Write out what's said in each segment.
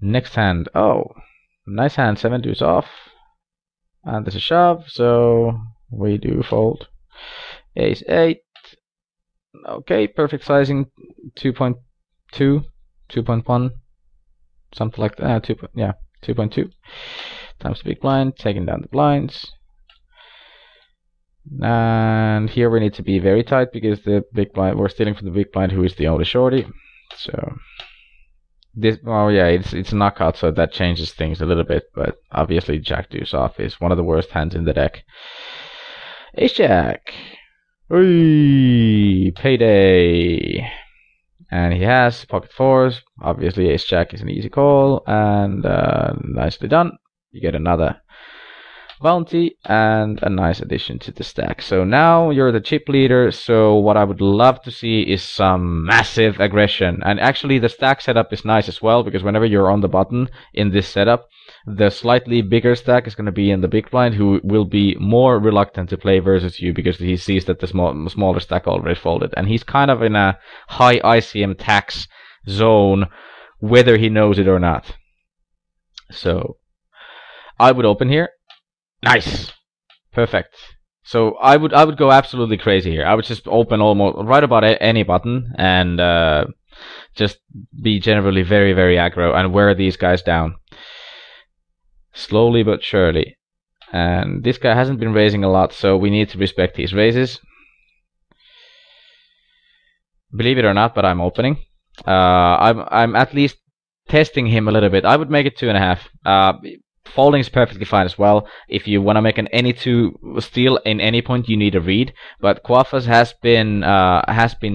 Next hand. Oh, nice hand. 7 deuce off. And there's a shove, so we do fold. Ace 8. Okay, perfect sizing. 2.2, 2.1, something like that. 2.2 times the big blind, taking down the blinds. And here we need to be very tight because the big blind, we're stealing from the big blind, who is the only shorty. So this, oh yeah, it's a knockout, so that changes things a little bit. But obviously, Jack deuce off is one of the worst hands in the deck. Ace Jack, Oy, payday, and he has pocket fours. Obviously, Ace Jack is an easy call, and nicely done. You get another bounty and a nice addition to the stack. So now you're the chip leader, so what I would love to see is some massive aggression. And actually the stack setup is nice as well, because whenever you're on the button in this setup, the slightly bigger stack is going to be in the big blind, who will be more reluctant to play versus you because he sees that the smaller stack already folded, and he's kind of in a high ICM tax zone whether he knows it or not. So I would open here. Nice, perfect. So I would go absolutely crazy here. I would just open almost right about any button and just be generally very, very aggro and wear these guys down slowly but surely. And this guy hasn't been raising a lot, so we need to respect his raises. Believe it or not, but I'm opening. I'm at least testing him a little bit. I would make it 2.5. Folding is perfectly fine as well. If you want to make an any 2 steal in any point, you need a read. But Quaffas has been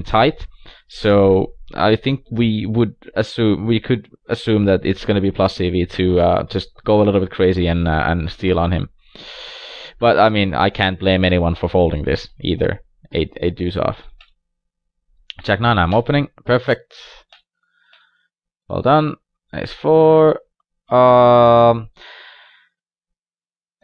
tight, so I think we could assume that it's going to be plus CV to just go a little bit crazy and steal on him. But I mean, I can't blame anyone for folding this either. 8 deuce off. Jack 9. I'm opening. Perfect. Well done. Ace 4.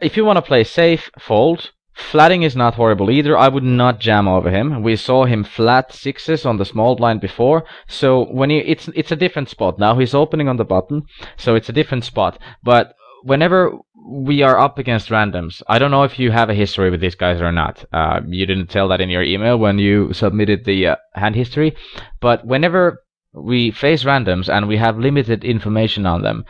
If you want to play safe, fold. Flatting is not horrible either. I would not jam over him. We saw him flat 6s on the small blind before, so when it's a different spot. Now he's opening on the button, so it's a different spot. But whenever we are up against randoms, I don't know if you have a history with these guys or not. You didn't tell that in your email when you submitted the hand history, but whenever we face randoms and we have limited information on them,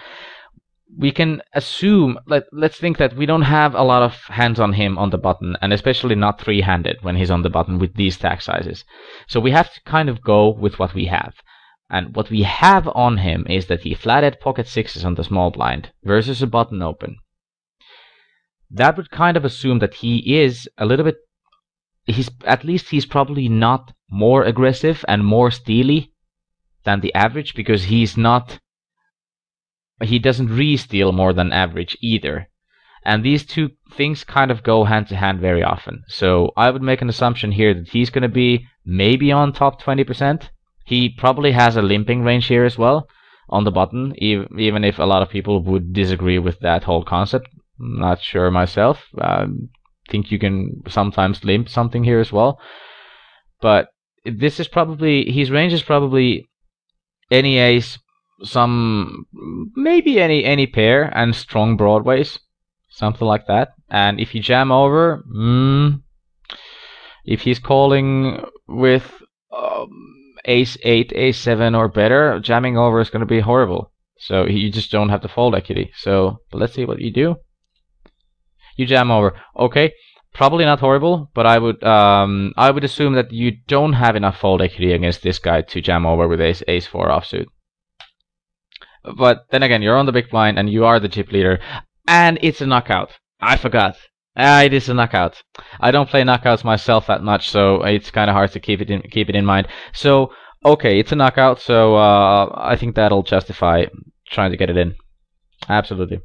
we can assume, let's think that we don't have a lot of hands on him on the button, and especially not 3-handed when he's on the button with these stack sizes. So we have to kind of go with what we have. And what we have on him is that he flatted pocket 6s on the small blind versus a button open. That would kind of assume that he is a little bit, at least he's probably not more aggressive and more steely than the average, because he doesn't re-steal more than average either. And these two things kind of go hand to hand very often. So I would make an assumption here that he's going to be maybe on top 20%. He probably has a limping range here as well on the button, even if a lot of people would disagree with that whole concept. I'm not sure myself. I think you can sometimes limp something here as well. But this is probably, his range is probably any ace, maybe any pair, and strong broadways, something like that. And if you jam over, if he's calling with ace 8, ace 7 or better, jamming over is going to be horrible. So you just don't have the fold equity. So let's see what you do. You jam over. Okay, probably not horrible, but I would assume that you don't have enough fold equity against this guy to jam over with ace 4 offsuit. But then again, you're on the big blind and you are the chip leader, and it's a knockout. I forgot. It is a knockout. I don't play knockouts myself that much, so it's kind of hard to keep it in mind. So okay, it's a knockout, so I think that'll justify trying to get it in. Absolutely.